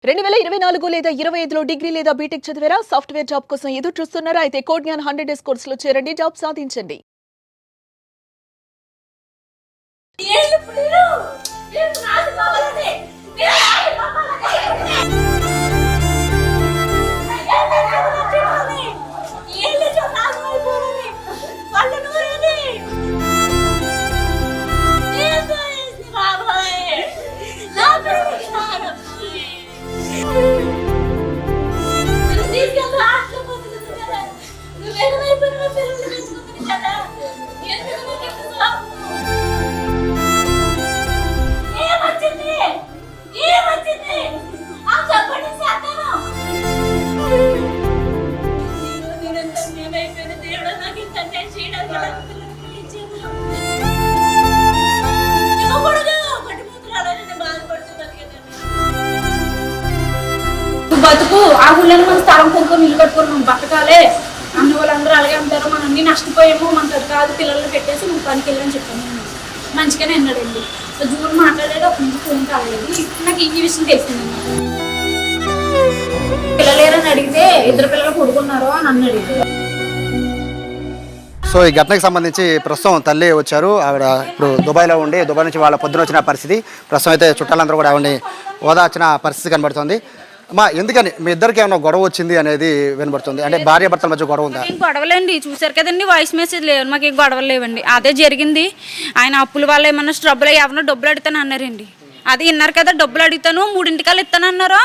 2024 లేదా 25లో డిగ్రీ లేదా బీటెక్ చదివారా? సాఫ్ట్‌వేర్ జాబ్ కోసం ఎదురు చూస్తున్నారా? అయితే కోడ్ జ్ఞాన్ 100 డేస్ కోర్సులో చేరండి, జాబ్ సాధించండి. బతుకు ఆ ఊళ్ళని మన స్థలం కొనుక్కొని ఇల్లు కట్టుకొని మనం బతకాలే అన్న వాళ్ళందరూ అలాగే ఉంటారు. మనం అన్ని నష్టపోయాము, మనకు అది కాదు, పిల్లల్ని పెట్టేసి నువ్వు పనికి వెళ్ళని చెప్పాను. నేను మంచిగానే అన్నాడండి. సో జూన్ మాట్లాడేది ఒక ముందు ఫోన్ కాలేదు. ఇప్పుడు నాకు ఈ విషయం తెలిసింది. పిల్లలేరని అడిగితే ఇద్దరు పిల్లలు కొడుకున్నారు అని అన్నాడు. సో ఈ ఘటనకు సంబంధించి ప్రస్తుతం తల్లి వచ్చారు. ఆవిడ ఇప్పుడు దుబాయ్లో ఉండి దుబాయ్ నుంచి వాళ్ళ పొద్దున వచ్చిన పరిస్థితి. ప్రస్తుతం అయితే చుట్టాలందరూ కూడా ఆవిడని ఓదార్చిన పరిస్థితి కనబడుతుంది. అమ్మా, ఎందుకని మీ ఇద్దరికి ఏమైనా గొడవ వచ్చింది అనేది వినబడుతుంది? అంటే భార్య భర్తల మధ్య గొడవ ఉందా? గొడవలేండి, చూసారు కదండి, వాయిస్ మెసేజ్ లేవు, మాకు ఏం గొడవలు లేవండి. అదే జరిగింది. ఆయన అప్పుల వల్ల ఏమన్నా ట్రబుల్ ఎవరన్నా డబ్బులు అడుగుతాను అన్నారండి. అది విన్నారు కదా, డబ్బులు అడుగుతాను 3 ఇస్తాను అన్నారు.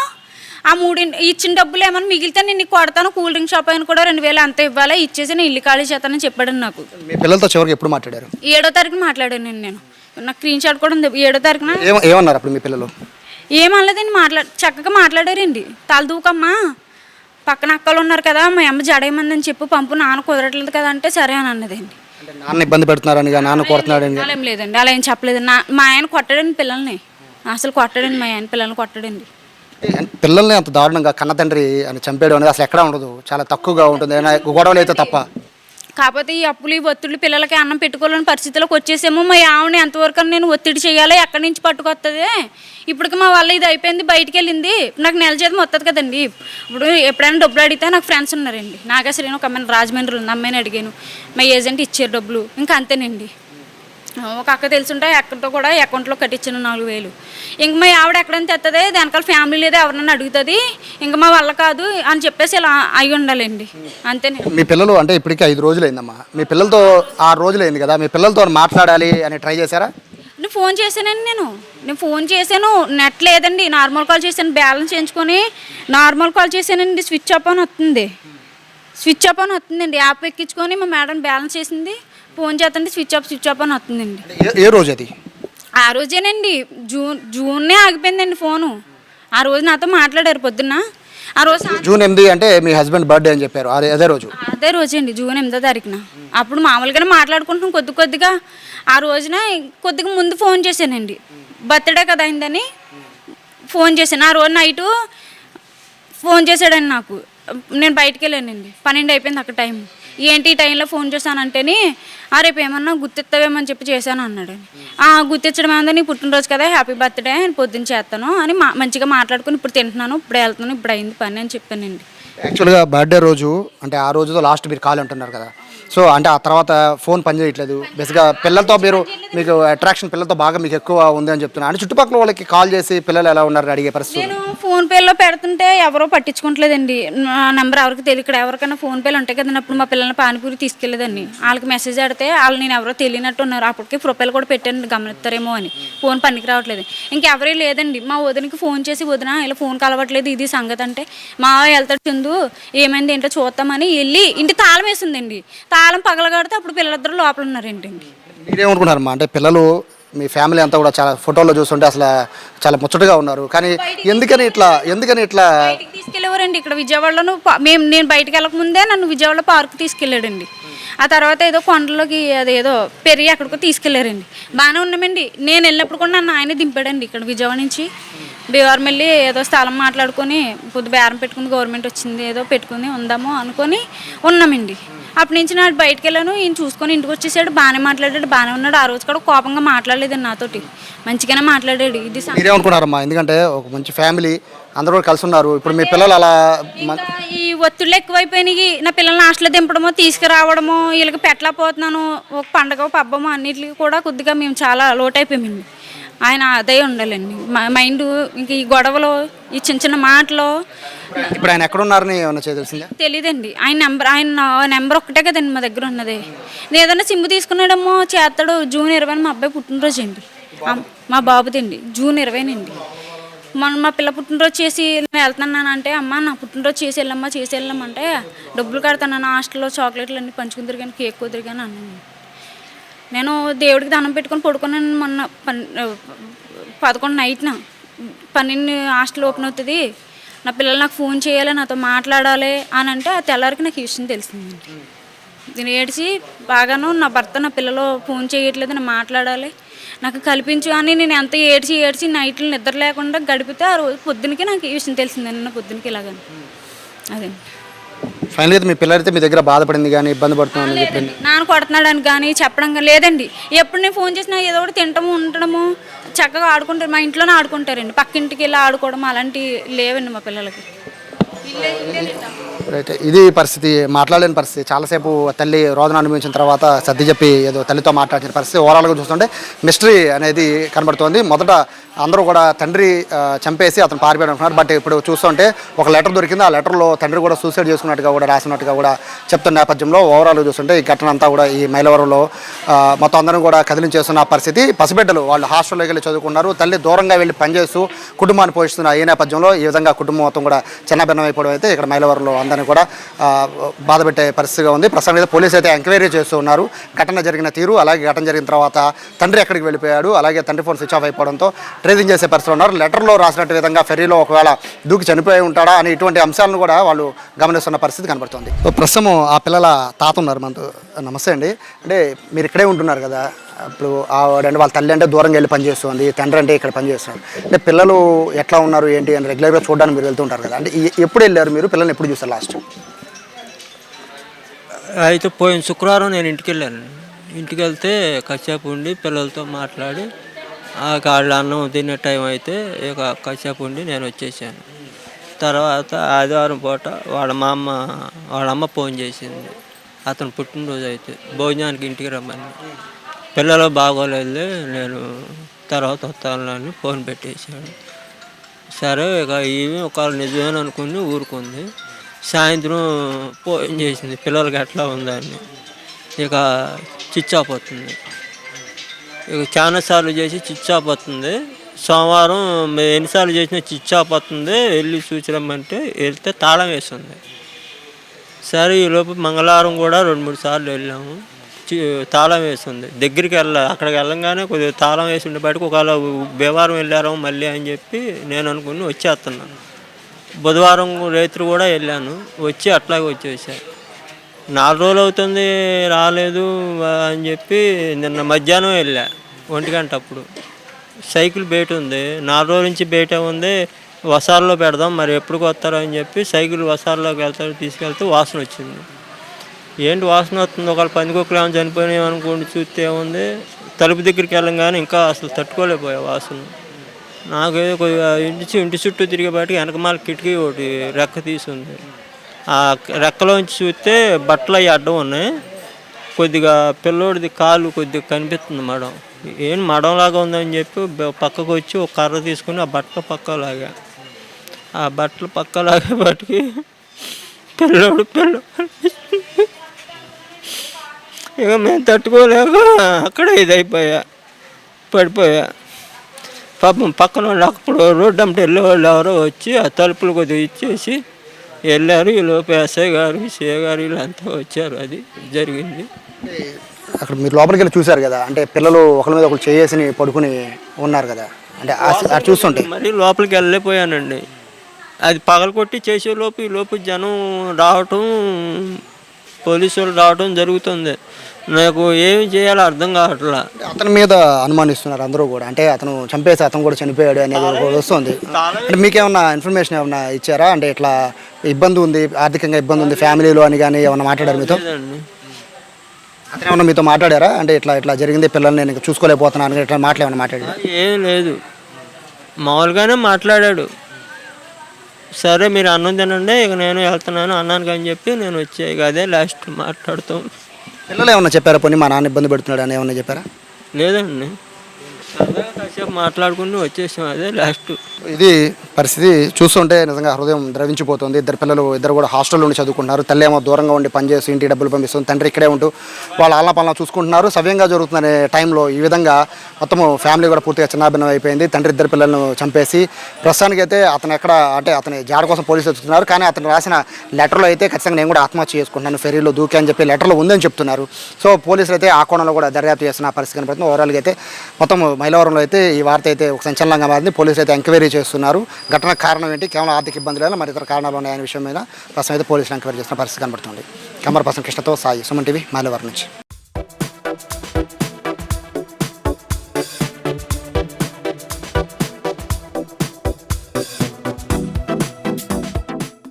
ఆ 3 ఇచ్చిన డబ్బులు ఏమన్నా మిగిలితే నేను కొడతాను, కూల్ డ్రింక్ షాప్ అయినా కూడా 2000 అంత ఇవ్వాలి, ఇచ్చేసి నేను ఇల్లు ఖాళీ చేస్తానని చెప్పాడు నాకు. మీ పిల్లలతో చివరికి ఎప్పుడు మాట్లాడారు? 7వ తారీఖున మాట్లాడాను నేను. నాకు స్క్రీన్ షాట్ కూడా ఉంది. 7వ తారీఖున ఏమన్నారు అప్పుడు మీ పిల్లలు? ఏమనలేదండి, చక్కగా మాట్లాడారండి. తలదూకమ్మా, పక్కన అక్కలు ఉన్నారు కదా, మా అమ్మ జడేయమందని చెప్పు, పంపు, నాన్న కుదరట్లేదు కదా అంటే సరే అని అన్నదండి. నాన్న ఇబ్బంది పెడుతున్నారని, నాన్న కొడుతున్నాడని? అలా ఏం లేదండి, అలా ఏం చెప్పలేదు. మా ఆయన కొట్టాడండి పిల్లల్ని, అసలు కొట్టాడండి, మా ఆయన పిల్లల్ని కొట్టాడండి. పిల్లల్ని అంత దారుణంగా కన్నతండ్రి అని చంపేయడం అనేది అసలు ఎక్కడా ఉండదు, చాలా తక్కువగా ఉంటుంది, గొడవలు అయితే తప్ప. కాకపోతే ఈ అప్పులు, ఈ ఒత్తిడి, పిల్లలకి అన్నం పెట్టుకోలేని పరిస్థితులకు వచ్చేసేమో. మా ఆవిడని ఎంతవరకు నేను ఒత్తిడి చేయాలి, ఎక్కడి నుంచి పట్టుకొస్తుంది? ఇప్పటికి మా వల్ల ఇది అయిపోయింది, బయటికి వెళ్ళింది, నాకు నెల జీతం వస్తుంది కదండి. ఇప్పుడు ఎప్పుడైనా డబ్బులు అడిగితే నాకు ఫ్రెండ్స్ ఉన్నారండి. నాగేశ్వరి ఒక అమ్మాయిని రాజమండ్రి ఉంది, అమ్మాయిని అడిగాను, మా ఏజెంట్ ఇచ్చారు డబ్బులు, ఇంకా అంతేనండి. ఒక అక్క తెలుసుంటే అక్కడితో కూడా అకౌంట్లో కట్టించాను 4000. ఇంక మా ఆవిడ ఎక్కడైనా తెస్తుంది, దానికాల ఫ్యామిలీ లేదా ఎవరన్నా అడుగుతుంది, ఇంకా మా వల్ల కాదు అని చెప్పేసి ఇలా అయి ఉండాలండి, అంతేనే. మీ పిల్లలు అంటే ఇప్పటికీ 5 రోజులు అయిందమ్మా, మీ పిల్లలతో 6 రోజులు అయింది కదా, మీ పిల్లలతో మాట్లాడాలి అని ట్రై చేశారా? నేను ఫోన్ చేశానండి, నేను ఫోన్ చేశాను, నెట్ లేదండి, నార్మల్ కాల్ చేశాను, బ్యాలెన్స్ చేయించుకొని నార్మల్ కాల్ చేశానండి. స్విచ్ ఆఫ్ అని వస్తుందండి. యాప్ ఎక్కించుకొని మా మేడం బ్యాలెన్స్ చేసింది, ఫోన్ చేస్తుంటే స్విచ్ ఆఫ్ అని వస్తుందండి. ఏ రోజు అది? ఆ రోజేనండి, జూన్నే ఆగిపోయిందండి ఫోను. ఆ రోజు నాతో మాట్లాడారు పొద్దున్న. ఆ రోజు జూన్ 8 అంటే మీ హస్బెండ్ బర్త్డే అని చెప్పారు, అదే రోజు అండి, జూన్ 8వ తారీఖున. అప్పుడు మామూలుగానే మాట్లాడుకుంటున్నాం కొద్దిగా. ఆ రోజున కొద్దిగా ముందు ఫోన్ చేశానండి, బర్త్డే కదా అయిందని ఫోన్ చేశాను. ఆ రోజు నైటు ఫోన్ చేశాడండి నాకు. నేను బయటికి వెళ్ళానండి, 12 అయిపోయింది అక్కడ టైం. ఏంటి ఈ టైంలో ఫోన్ చేశానంటేని, రేపు ఏమన్నా గుర్తిస్తావేమని చెప్పి చేశాను అన్నాడు. గుర్తించడం ఏమన్నా, నీ పుట్టినరోజు కదా, హ్యాపీ బర్త్డే, నేను పొద్దున్న చేస్తాను అని మంచిగా మాట్లాడుకుని, ఇప్పుడు తింటున్నాను, ఇప్పుడు వెళ్తున్నాను, ఇప్పుడు అయింది పని అని చెప్పానండి. యాక్చువల్గా బర్త్డే రోజు అంటే ఆ రోజుతో లాస్ట్ మీరు కాల్ అంటున్నారు కదా, సో అంటే ఆ తర్వాత ఫోన్ పనిచేయట్లేదు. బేసిక్గా పిల్లలతో మీకు అట్రాక్షన్ పిల్లలతో బాగా మీకు ఎక్కువ ఉంది అని చెప్తున్నా. అంటే చుట్టుపక్కల వాళ్ళకి కాల్ చేసి పిల్లలు ఎలా ఉన్నారని అడిగే పరిస్థితి. నేను ఫోన్పేలో పెడుతుంటే ఎవరో పట్టించుకోవట్లేదండి. నా నెంబర్ ఎవరికి తెలియదు. ఇక్కడ ఎవరికైనా ఫోన్పేలు ఉంటాయి కదండి, అప్పుడు మా పిల్లల్ని పానీపూరి తీసుకెళ్ళేదండి. వాళ్ళకి మెసేజ్ ఆడితే వాళ్ళు నేను ఎవరో తెలియనట్టు ఉన్నారు. అప్పటికి ప్రొఫైల్ కూడా పెట్టాను, గమనిస్తారేమో అని. ఫోన్ పనికి రావట్లేదు. ఇంకెవరే లేదండి. మా వదినకి ఫోన్ చేసి, వదిన ఇలా ఫోన్ కలవట్లేదు, ఇది సంగతి అంటే, మా వెళ్తాడు చందు, ఏమైంది ఏంటో చూద్దామని వెళ్ళి ఇంటి తాళం వేసిందండి. తాళం పగలగడితే అప్పుడు పిల్లలిద్దరు లోపల ఉన్నారేంటండి. మీరేమనుకుంటారమ్మా, అంటే పిల్లలు మీ ఫ్యామిలీ అంతా కూడా చాలా ఫోటోల్లో చూస్తుంటే అసలు చాలా ముచ్చటగా ఉన్నారు, కానీ ఎందుకని ఇట్లా బయటికి తీసుకెళ్ళేవారండి. ఇక్కడ విజయవాడలో నేను బయటకు వెళ్ళకముందే నన్ను విజయవాడలో పార్క్ తీసుకెళ్ళాడండి. ఆ తర్వాత ఏదో కొండలోకి అదేదో పెరిగి అక్కడికి తీసుకెళ్లారండి. బాగానే ఉన్నామండి. నేను వెళ్ళినప్పుడు కూడా నన్ను ఆయనే దింపాడండి. ఇక్కడ విజయవాడ నుంచి భీమవరం వెళ్ళి ఏదో స్థలం మాట్లాడుకొని పొద్దు బేరం పెట్టుకుని, గవర్నమెంట్ వచ్చింది ఏదో పెట్టుకుని ఉందాము అనుకొని ఉన్నామండి. అప్పటి నుంచి నాడు బయటకు వెళ్ళాను, ఈయన చూసుకొని ఇంటికి వచ్చేసాడు, బాగానే మాట్లాడాడు, బాగానే ఉన్నాడు. ఆ రోజు కూడా కోపంగా మాట్లాడలేదండి నాతోటి, మంచిగానే మాట్లాడాడు. ఇది మీరేమనుకున్నారమ్మా? ఎందుకంటే ఒక మంచి ఫ్యామిలీ అందరూ కూడా కలిసి ఉన్నారు. ఇప్పుడు మీ పిల్లలు అలా ఇంకా ఈ ఒత్తిళ్ళు ఎక్కువైపోయినాయి. నా పిల్లల్ని హాస్టల్లో దింపడమో తీసుకురావడమో, వీళ్ళకి పెట్టలేకపోతున్నాను, ఒక పండగ పబ్బమో అన్నిటికీ కూడా కొద్దిగా మేము చాలా లోటు అయిపోయామండి. ఆయన అదే ఉండాలండి మైండ్. ఇంక ఈ గొడవలు, ఈ చిన్న చిన్న మాటలు. ఇప్పుడు ఆయన ఎక్కడున్నారని ఏమన్నా తెలిసిందా? తెలీదండి. ఆయన నెంబర్ ఒక్కటే కదండి మా దగ్గర ఉన్నది. ఏదైనా సిమ్ తీసుకున్నాడేమో చేస్తాడు. జూన్ 20 మా అబ్బాయి పుట్టినరోజు అండి, మా బాబుదండి. జూన్ 20 మొన్న మా పిల్ల పుట్టినరోజు చేసి వెళ్తున్నాను అంటే, అమ్మ నా పుట్టినరోజు చేసి వెళ్ళమంటే డబ్బులు కడతాను, హాస్టల్లో చాక్లెట్లు అన్నీ పంచుకుందరు కానీ కేక్ కుదిరి కానీ అన్నాను. నేను దేవుడికి దండం పెట్టుకొని పడుకున్నాను. మొన్న 11 నైట్న 12 హాస్టల్ ఓపెన్ అవుతుంది, నా పిల్లలు నాకు ఫోన్ చేయాలి, నాతో మాట్లాడాలి అని అంటే, ఆ తెల్లారికి నాకు ఈ విషయం తెలిసిందండి. నేను ఏడ్చి బాగాను, నా భర్త నా పిల్లలు ఫోన్ చేయట్లేదు, నేను మాట్లాడాలి, నాకు కల్పించు అని నేను ఎంత ఏడ్చి నైట్లు నిద్ర లేకుండా గడిపితే, ఆ రోజు పొద్దునకి నాకు ఈ విషయం తెలిసిందండి. నా పొద్దునకి ఇలాగని అదే ఫైనల్ అయితే మీ పిల్లలైతే మీ దగ్గర బాధపడింది కానీ ఇబ్బంది పడుతున్నాను చెప్పింది. నాన్న కొడుతున్నాడని కానీ చెప్పడం కానీ లేదండి. ఎప్పుడు నేను ఫోన్ చేసినా ఏదో ఒకటి తినటము ఉండడము, చక్కగా ఆడుకుంటారు, మా ఇంట్లోనే ఆడుకుంటారండి. పక్కింటికి వెళ్ళి ఆడుకోవడం అలాంటివి లేవండి మా పిల్లలకి. రైట్, ఇది పరిస్థితి. మాట్లాడలేని పరిస్థితి. చాలాసేపు తల్లి రోదన అనుభవించిన తర్వాత సర్ది చెప్పి ఏదో తల్లితో మాట్లాడిన పరిస్థితి. ఓవరాల్గా చూస్తుంటే మిస్టరీ అనేది కనబడుతోంది. మొదట అందరూ కూడా తండ్రి చంపేసి అతను పారిపోయాడు అనుకున్నారు. బట్ ఇప్పుడు చూస్తుంటే ఒక లెటర్ దొరికింది. ఆ లెటర్లో తండ్రి కూడా సూసైడ్ చేసుకున్నట్టుగా కూడా రాసినట్టుగా కూడా చెప్తున్న నేపథ్యంలో ఓవరాల్గా చూస్తుంటే ఈ ఘటన అంతా కూడా ఈ మైలవరంలో మొత్తం అందరం కూడా కదిలించేస్తున్న పరిస్థితి. పసిబిడ్డలు వాళ్ళు హాస్టల్లోకి వెళ్ళి చదువుకున్నారు. తల్లి దూరంగా వెళ్ళి పనిచేస్తూ కుటుంబాన్ని పోషిస్తున్న ఈ నేపథ్యంలో ఈ విధంగా కుటుంబం మొత్తం కూడా చిన్నభిన్నం అయిపోవడం అయితే ఇక్కడ మైలవరంలో అందరినీ కూడా బాధపెట్టే పరిస్థితిగా ఉంది. ప్రస్తుతం అయితే పోలీసు అయితే ఎంక్వైరీ చేస్తూ ఉన్నారు. ఘటన జరిగిన తీరు, అలాగే ఘటన జరిగిన తర్వాత తండ్రి ఎక్కడికి వెళ్ళిపోయాడు, అలాగే తండ్రి ఫోన్ స్విచ్ ఆఫ్ అయిపోవడంతో ట్రేసింగ్ చేసే పరిస్థితులు ఉన్నారు. లెటర్లో రాసినట్టు విధంగా ఫెర్రీలో ఒకవేళ దూకి చనిపోయి ఉంటాడా అని ఇటువంటి అంశాలను కూడా వాళ్ళు గమనిస్తున్న పరిస్థితి కనబడుతుంది. ప్రస్తుతం ఆ పిల్లల తాత ఉన్నారు మనతో. నమస్తే అండి. అంటే మీరు ఇక్కడే ఉంటున్నారు కదా, ఇప్పుడు ఆవిడంటే వాళ్ళ తల్లి అంటే దూరంగా వెళ్ళి పనిచేస్తుంది, తండ్రి అంటే ఇక్కడ పనిచేస్తున్నారు. అంటే పిల్లలు ఎట్లా ఉన్నారు ఏంటి అని రెగ్యులర్గా చూడడానికి మీరు వెళ్తుంటారు కదా, అంటే ఎప్పుడు వెళ్ళారు మీరు? పిల్లల్ని ఎప్పుడు చూస్తారు లాస్ట్? అయితే పోయిన శుక్రవారం నేను ఇంటికి వెళ్ళాను. ఇంటికి వెళ్తే కాసేపు ఉండి పిల్లలతో మాట్లాడి వాళ్ళ అన్నం తినే టైం అయితే ఇక కాసేపు ఉండి నేను వచ్చేసాను. తర్వాత ఆదివారం పూట వాళ్ళ అమ్మ ఫోన్ చేసింది. అతను పుట్టినరోజు అయితే భోజనానికి ఇంటికి రమ్మని. పిల్లలు బాగోలేదు, నేను తర్వాత వస్తానని ఫోన్ పెట్టేశాడు. సరే ఇక ఇవి ఒక నిజమేనని అనుకుని ఊరుకుంది. సాయంత్రం ఫోన్ చేసింది పిల్లలకి ఎట్లా ఉందని. ఇక స్విచ్ ఆఫ్ అవుతుంది. ఇక చాలాసార్లు చేసి స్విచ్ ఆఫ్ అవుతుంది. సోమవారం ఎన్నిసార్లు చేసినా స్విచ్ ఆఫ్ అవుతుంది, వెళ్ళి చూసిరమ్మంటే వెళ్తే తాళం వేస్తుంది. సరే ఈలోపు మంగళవారం కూడా 2-3 సార్లు వెళ్ళాము, తాళం వేస్తుంది. దగ్గరికి అక్కడికి వెళ్ళంగానే కొద్దిగా తాళం వేసి ఉండే బయటకు ఒకవేళ బుధవారం వెళ్ళారు మళ్ళీ అని చెప్పి నేను అనుకుని వచ్చేస్తున్నాను. బుధవారం రాత్రి కూడా వెళ్ళాను, వచ్చి అట్లాగే వచ్చేసాను. 4 రోజులు అవుతుంది రాలేదు అని చెప్పి నిన్న మధ్యాహ్నం వెళ్ళా 1 గంట. అప్పుడు సైకిల్ బయట ఉంది, 4 రోజుల నుంచి బయట ఉంది, వసాల్లో పెడదాం మరి ఎప్పుడు వస్తారో అని చెప్పి సైకిల్ వసాల్లోకి తీసుకెళ్తే వాసన వచ్చింది. ఏంటి వాసన వస్తుంది, ఒకవేళ పందికొక్కులు ఏమైనా చనిపోయినాయి అనుకోండి. చూస్తే ఏముంది, తలుపు దగ్గరికి వెళ్ళంగానే ఇంకా అసలు తట్టుకోలేకపోయా వాసన. నాకేదో కొద్దిగా ఇంటి చుట్టూ తిరిగేపాటికి వెనకమాల కిటికీ ఒకటి రెక్క తీసుంది. ఆ రెక్కలోంచి చూస్తే బట్టలు అవి అడ్డం ఉన్నాయి. కొద్దిగా పిల్లోడిది కాలు కొద్దిగా కనిపిస్తుంది మడం. ఏం మడంలాగా ఉందని చెప్పి పక్కకు వచ్చి ఒక కర్ర తీసుకుని ఆ బట్టలు పక్క లాగా, ఆ బట్టలు పక్క లాగేపాటికి పిల్లోడు ఇక మేము తట్టుకోలేక అక్కడ ఇదైపోయా, పడిపోయా. పాపం పక్కన వాళ్ళు అప్పుడు రోడ్డు అంటే వెళ్ళేవాళ్ళు ఎవరో వచ్చి ఆ తలుపులు కొద్దిగా ఇచ్చేసి వెళ్ళారు. ఈలోపు ఎస్ఐ గారు, సిఐ గారు వీళ్ళంతా వచ్చారు. అది జరిగింది. అక్కడ మీరు లోపలికి వెళ్ళి చూశారు కదా, అంటే పిల్లలు ఒకరి మీద ఒకరు చేసి పడుకుని ఉన్నారు కదా, అంటే అది చూస్తుంటే మరి లోపలికి వెళ్ళిపోయానండి. అది పగలకొట్టి చేసేలోపు ఈలోపు జనం రావటం పోలీసు వాళ్ళు రావడం జరుగుతుంది. నాకు ఏమి చేయాలో అర్థం కావట్లా. అతని మీద అనుమానిస్తున్నారు అందరూ కూడా, అంటే అతను చంపేసి అతను కూడా చనిపోయాడు అనేది ఒకటి వస్తుంది. అంటే మీకేమన్నా ఇన్ఫర్మేషన్ ఏమన్నా ఇచ్చారా? అంటే ఇట్లా ఇబ్బంది ఉంది, ఆర్థికంగా ఇబ్బంది ఉంది ఫ్యామిలీలో అని కానీ ఏమన్నా మాట్లాడారు మీతో? లేదండి. అతను ఏమన్నా మీతో మాట్లాడారా? అంటే ఇట్లా జరిగింది, పిల్లల్ని నేను చూసుకోలేకపోతున్నాను ఇట్లా మాటలు ఏమన్నా మాట్లాడారు? ఏం లేదు, మామూలుగానే మాట్లాడాడు. సరే మీరు అన్నం తినండి, ఇక నేను వెళ్తున్నాను అన్నాను అని చెప్పి నేను వచ్చా. ఇక అదే లాస్ట్ మాట్లాడుతాం. పిల్లలు ఏమన్నా చెప్పారా? పోనీ మా నాన్న ఇబ్బంది పెడుతున్నాడు అని ఏమన్నా చెప్పారా? లేదండి, సరదాగా కాసేపు మాట్లాడుకుని వచ్చేసాం. అదే లాస్ట్. ఇది పరిస్థితి చూస్తుంటే నిజంగా హృదయం ద్రవించిపోతుంది. ఇద్దరు కూడా హాస్టల్లో ఉండి చదువుకుంటున్నారు. తల్లి ఏమో దూరంగా ఉండి పనిచేసి ఇంటి డబ్బులు పంపిస్తుంది, తండ్రి ఇక్కడే ఉంటూ వాళ్ళ ఆలన పాలన చూసుకుంటున్నారు. సవ్యంగా జరుగుతుందనే టైంలో ఈ విధంగా మొత్తం ఫ్యామిలీ కూడా పూర్తిగా చిన్నాభిన్నం అయిపోయింది. తండ్రి ఇద్దరు పిల్లలను చంపేసి ప్రస్తుతానికి అయితే అతను ఎక్కడ అంటే అతని జాడ కోసం పోలీసులు వెతుకుతున్నారు. కానీ అతను రాసిన లెటర్లో అయితే ఖచ్చితంగా నేను కూడా ఆత్మహత్య చేసుకుంటున్నాను ఫెరీలో దూకి అని చెప్పి లెటర్లో ఉందని చెప్తున్నారు. సో పోలీసులు అయితే ఆ కోణంలో కూడా దర్యాప్తు చేస్తున్న పరిస్థితి కనబడుతుంది. ఓవరాల్గా అయితే మొత్తం మైలవరంలో అయితే ఈ వార్త అయితే ఒక సంచలనంగా మారింది. పోలీసులు అయితే ఎంక్వైరీ చేస్తున్నారు. ఘటనకు కారణం ఏంటి, కేవలం ఆర్థిక ఇబ్బందులు మరి ఇతర కారణాలు ఉన్నాయనే విషయం మీద ప్రస్తుతం అయితే పోలీసులు ఎంక్వైరీ చేస్తున్న పరిస్థితి కనబడుతుంది. కెమెరా పర్సన్ కృష్ణతో సాయి, సుమన్ టీవీ, మైలవరం నుంచి.